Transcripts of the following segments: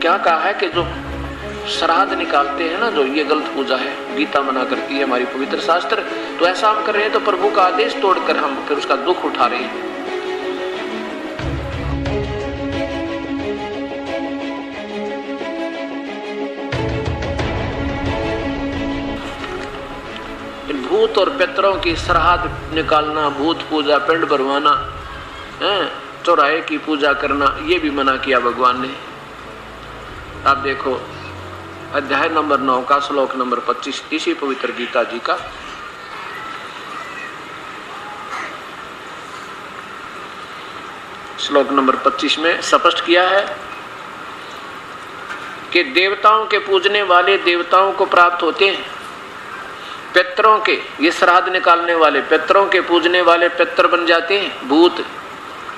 क्या कहा है कि जो श्राद्ध निकालते हैं ना, जो ये गलत पूजा है, गीता मना करती है, हमारी पवित्र शास्त्र। तो ऐसा हम कर रहे हैं तो प्रभु का आदेश तोड़कर हम फिर उसका दुख उठा रहे हैं। भूत और पितरों की श्राद्ध निकालना, भूत पूजा, पिंड भरवाना, चौराहे की पूजा करना, ये भी मना किया भगवान ने। आप देखो अध्याय नंबर 9 का श्लोक नंबर 25 इसी पवित्र गीता जी का। श्लोक नंबर 25 में स्पष्ट किया है कि देवताओं के पूजने वाले देवताओं को प्राप्त होते हैं, पितरों के, ये श्राद्ध निकालने वाले पितरों के पूजने वाले पितर बन जाते हैं भूत।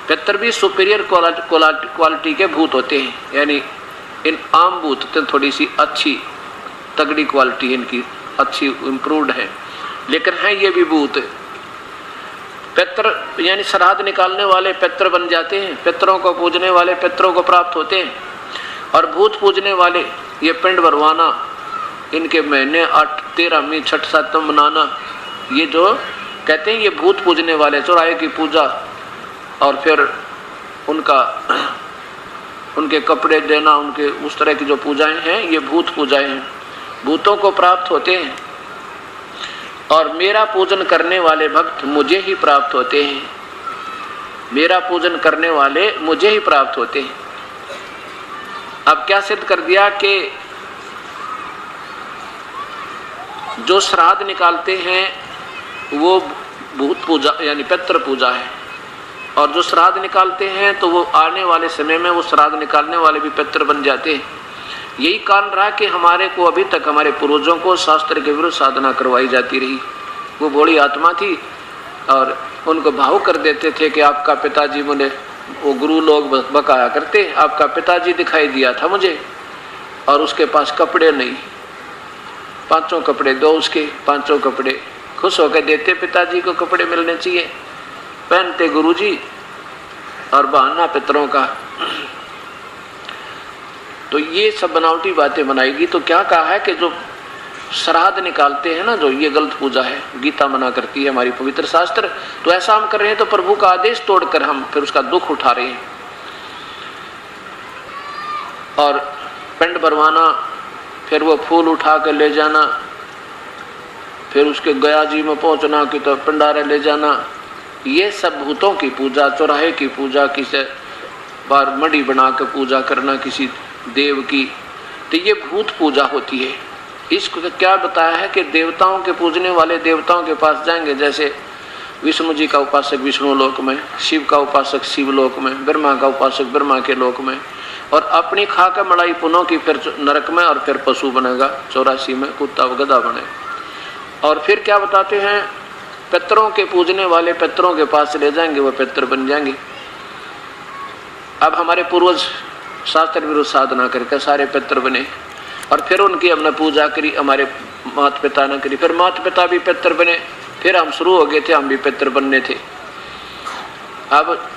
पितर भी सुपीरियर क्वालिटी के भूत होते हैं, यानी इन आम भूत तो थोड़ी सी अच्छी तगड़ी क्वालिटी इनकी अच्छी इम्प्रूव्ड है, लेकिन हैं ये भी भूत। पितर यानी श्राद्ध निकालने वाले पितर बन जाते हैं, पितरों को पूजने वाले पितरों को प्राप्त होते हैं। और भूत पूजने वाले ये पिंड भरवाना, इनके महीने 8, 13वीं, 6, 7 मनाना, ये जो कहते हैं ये भूत पूजने वाले, चौराहे की पूजा और फिर उनके कपड़े देना, उनके उस तरह की जो पूजाएं हैं ये भूत पूजाएं हैं, भूतों को प्राप्त होते हैं। और मेरा पूजन करने वाले भक्त मुझे ही प्राप्त होते हैं, मेरा पूजन करने वाले मुझे ही प्राप्त होते हैं। अब क्या सिद्ध कर दिया कि जो श्राद्ध निकालते हैं वो भूत पूजा यानी पितृ पूजा है, और जो श्राद्ध निकालते हैं तो वो आने वाले समय में वो श्राद्ध निकालने वाले भी पितृ बन जाते हैं। यही कारण रहा कि हमारे को अभी तक हमारे पूर्वजों को शास्त्र के विरुद्ध साधना करवाई जाती रही। वो बड़ी आत्मा थी और उनको भाव कर देते थे कि आपका पिताजी, मुझे वो गुरु लोग बकाया करते, आपका पिताजी दिखाई दिया था मुझे और उसके पास कपड़े नहीं, 5 कपड़े दो उसके, 5 कपड़े खुश होकर देते, पिताजी को कपड़े मिलने चाहिए, पहनते गुरुजी और बहाना पितरों का। तो ये सब बनावटी बातें बनाएगी। तो क्या कहा है कि जो श्राद्ध निकालते हैं ना, जो ये गलत पूजा है, गीता मना करती है हमारी पवित्र शास्त्र। तो ऐसा हम कर रहे हैं तो प्रभु का आदेश तोड़कर हम फिर उसका दुख उठा रहे हैं। और पिंड भरवाना, फिर वो फूल उठा कर ले जाना, फिर उसके गया जी में पहुंचना कि तो पिंडारे ले जाना, ये सब भूतों की पूजा, चौराहे की पूजा, किसी बार मड़ी बना कर पूजा करना किसी देव की, तो ये भूत पूजा होती है। इसको क्या बताया है कि देवताओं के पूजने वाले देवताओं के पास जाएंगे, जैसे विष्णु जी का उपासक विष्णु लोक में, शिव का उपासक शिव लोक में, ब्रह्मा का उपासक ब्रह्मा के लोक में, और अपनी खा कर मड़ाई पुनों की फिर नरक में, और फिर पशु बनेगा 84 में, कुत्ता व गधा बने। और फिर क्या बताते हैं, पितरों के पूजने वाले पितरों के पास ले जाएंगे, वो पितर बन जाएंगे। अब हमारे पूर्वज शास्त्र विरुद्ध साधना करके सारे पितर बने, और फिर उनकी हमने पूजा करी, हमारे माता पिता ने करी, फिर माता पिता भी पितर बने, फिर हम शुरू हो गए थे, हम भी पितर बनने थे। अब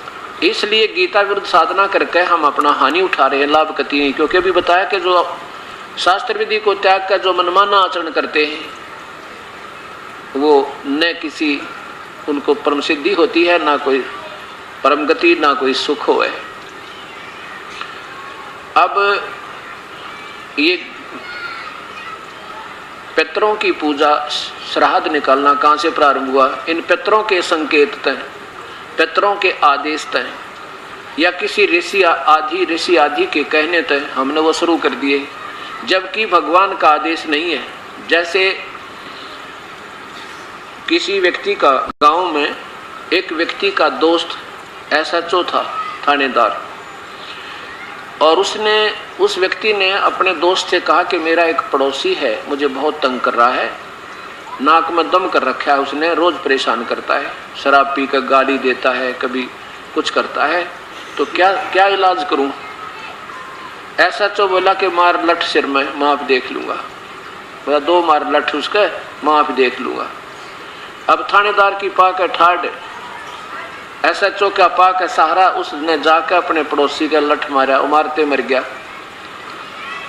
इसलिए गीता विरुद्ध साधना करके हम अपना हानि उठा रहे हैं, लाभ कति नहीं। क्योंकि अभी बताया कि जो शास्त्र विधि को त्याग कर जो मनमाना आचरण करते हैं वो न किसी उनको परम सिद्धि होती है, ना कोई परम गति, ना कोई सुख हो है। अब ये पितरों की पूजा, श्राद्ध निकालना कहाँ से प्रारंभ हुआ? इन पितरों के संकेत तय, पितरों के आदेश तय, या किसी ऋषि आदि के कहने तय हमने वो शुरू कर दिए, जबकि भगवान का आदेश नहीं है। जैसे किसी व्यक्ति का, गांव में एक व्यक्ति का दोस्त SHO था, थानेदार, और उस व्यक्ति ने अपने दोस्त से कहा कि मेरा एक पड़ोसी है, मुझे बहुत तंग कर रहा है, नाक में दम कर रखा है उसने, रोज परेशान करता है, शराब पी कर गाली देता है, कभी कुछ करता है, तो क्या इलाज करूं? SHO बोला कि मार लठ सिर में, माप देख लूंगा। बोला 2 मार लठ उसके, माप देख लूंगा। अब थानेदार की पाक ठाड़, SHO का पाक सहारा, उसने जाकर अपने पड़ोसी का लठ मारा, मारते मर गया।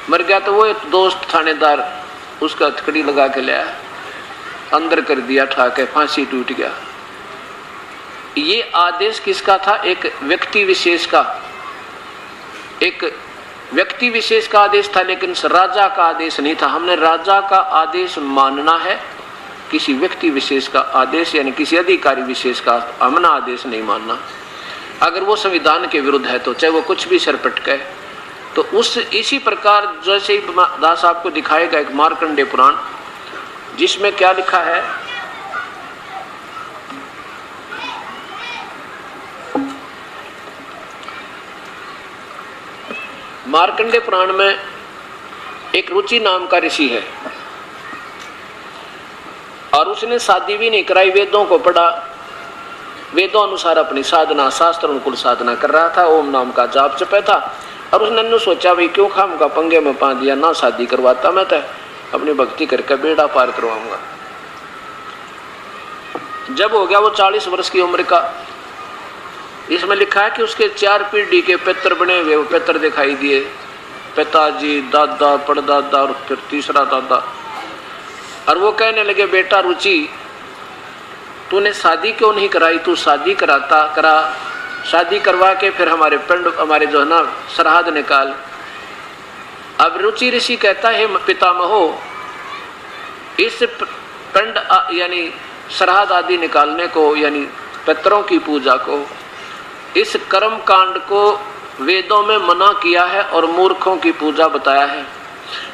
मर गया तो वो एक दोस्त थानेदार उसका हथकड़ी लगा के लाया, अंदर कर दिया, ठाके फांसी टूट गया। ये आदेश किसका था? एक व्यक्ति विशेष का, एक व्यक्ति विशेष का आदेश था, लेकिन राजा का आदेश नहीं था। हमने राजा का आदेश मानना है, किसी व्यक्ति विशेष का आदेश यानी किसी अधिकारी विशेष का हमने आदेश नहीं मानना। अगर वो संविधान के विरुद्ध है तो चाहे वो कुछ भी सर पटके। तो उस इसी प्रकार जैसे ही दास आपको दिखाएगा एक मार्कंडेय पुराण, जिसमें क्या लिखा है, मार्कंडेय पुराण में एक रुचि नाम का ऋषि है और उसने शादी भी नहीं कराई, वेदों को पढ़ा, वेदों अनुसार अपनी साधना, शास्त्र अनुकूल साधना कर रहा था, ओम नाम का जाप जपे था। और उसने सोचा भाई क्यों खाम का पंगे में पा दिया, ना शादी करवाता, मैं तो अपनी भक्ति करके बेड़ा पार करवाऊंगा। जब हो गया वो 40 वर्ष की उम्र का, इसमें लिखा है कि उसके 4 पीढ़ी के पितर बने हुए, वो पितर दिखाई दिए, पिताजी, दादा, परदादा और फिर तीसरा दादा। और वो कहने लगे बेटा रुचि, तूने शादी क्यों नहीं कराई, तू शादी करा, शादी करवा के फिर हमारे पिंड, हमारे जो है ना श्राद्ध निकाल। अब रुचि ऋषि कहता है पितामहो, इस पिंड यानी श्राद्ध आदि निकालने को यानी पितरों की पूजा को, इस कर्म कांड को वेदों में मना किया है और मूर्खों की पूजा बताया है,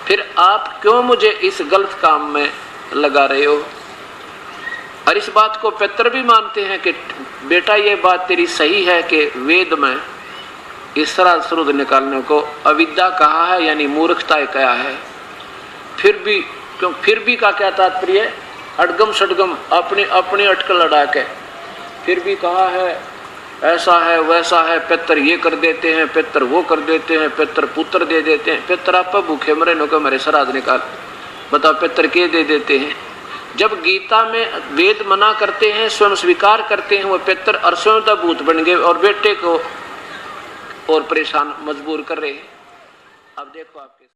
फिर आप क्यों मुझे इस गलत काम में लगा रहे हो? और इस बात को पितर भी मानते हैं कि बेटा ये बात तेरी सही है कि वेद में इस श्राद्ध श्रुद्ध निकालने को अविद्या कहा है यानी मूर्खता कहा है। फिर भी का क्या तात्पर्य? अडगम सडगम अपनी अटकल लड़ा के फिर भी कहा है ऐसा है वैसा है, पितर ये कर देते हैं, पितर वो कर देते हैं, पितर पुत्र दे देते हैं। पितर आप भूखे मरे नो के मेरे श्राद्ध निकाल, बताओ पितर के दे देते हैं? जब गीता में वेद मना करते हैं, स्वयं स्वीकार करते हैं वो पितर, और स्वयं तो भूत बन गए और बेटे को और परेशान मजबूर कर रहे हैं। अब देखो आपके